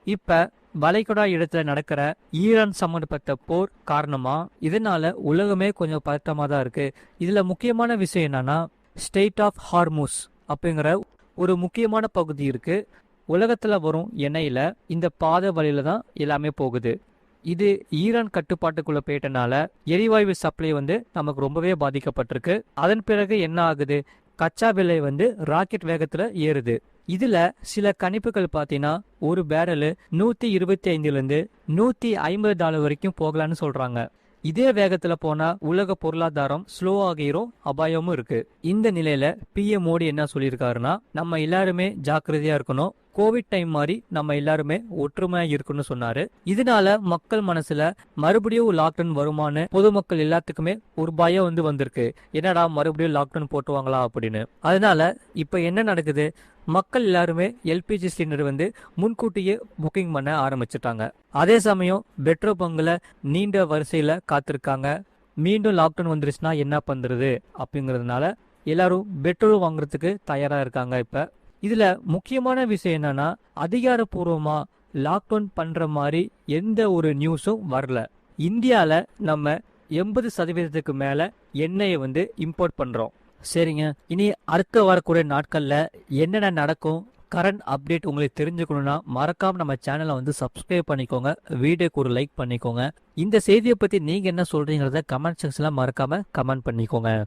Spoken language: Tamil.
இப்ப வளைகுடா இடத்துல நடக்கிற ஈரான் சம்பந்தப்பட்ட போர் காரணமா இதனால உலகமே கொஞ்சம் பதட்டமா தான் இருக்கு. இதுல முக்கியமான விஷயம் என்னன்னா, ஸ்டேட் ஆஃப் ஹார்மூஸ் அப்படிங்கிற ஒரு முக்கியமான பகுதி இருக்கு. உலகத்துல வரும் எண்ணெயில இந்த பாதை வழியில தான் எல்லாமே போகுது. இது ஈரான் கட்டுப்பாட்டுக்குள்ள போயிட்டனால எரிவாயு சப்ளை நமக்கு ரொம்பவே பாதிக்கப்பட்டிருக்கு. அதன் பிறகு என்ன ஆகுது, கச்சா விலை ராக்கெட் வேகத்துல ஏறுது. இதுல சில கணிப்புகள் பார்த்தீங்கன்னா ஒரு பேரலு 125 $150 வரைக்கும் போகலான்னு சொல்றாங்க. இதே வேகத்துல போனா உலக பொருளாதாரம் ஸ்லோ ஆகிரும், அபாயமும் இருக்கு. இந்த நிலையில PM மோடி என்ன சொல்லியிருக்காருன்னா, நம்ம எல்லாருமே ஜாக்கிரதையா இருக்கணும், கோவிட் டைம் மாதிரி நம்ம எல்லாருமே ஒற்றுமையா இருக்குன்னு சொன்னாரு. இதனால மக்கள் மனசுல மறுபடியும் லாக்டவுன் வருமானு பொதுமக்கள் எல்லாத்துக்குமே ஒரு பயம் வந்திருக்கு. என்னடா மறுபடியும் லாக்டவுன் போட்டுவாங்களா அப்படின்னு. அதனால இப்ப என்ன நடக்குது, மக்கள் எல்லாருமே LPG சிலிண்டர் முன்கூட்டியே புக்கிங் பண்ண ஆரம்பிச்சுட்டாங்க. அதே சமயம் பெட்ரோல் பங்குல நீண்ட வரிசையில காத்திருக்காங்க. மீண்டும் லாக்டவுன் வந்துருச்சுன்னா என்ன பண்றது அப்படிங்கறதுனால எல்லாரும் பெட்ரோல் வாங்குறதுக்கு தயாரா இருக்காங்க. இப்ப இதுல முக்கியமான விஷயம் என்னன்னா, அதிகாரப்பூர்வமா லாக்டவுன் பண்ற மாதிரி எந்த ஒரு நியூஸும் வரல. இந்தியால நம்ம 80% மேல எண்ணெயை இம்போர்ட் பண்றோம். சரிங்க, இனி அடுத்த வரக்கூடிய நாட்கள்ல என்னென்ன நடக்கும், கரண்ட் அப்டேட் உங்களுக்கு தெரிஞ்சுக்கணும்னா மறக்காம நம்ம சேனலை சப்ஸ்கிரைப் பண்ணிக்கோங்க, வீடியோக்கு ஒரு லைக் பண்ணிக்கோங்க. இந்த செய்தியை பத்தி நீங்க என்ன சொல்றீங்கிறத கமெண்ட் செக்ஷன்ல மறக்காம கமெண்ட் பண்ணிக்கோங்க.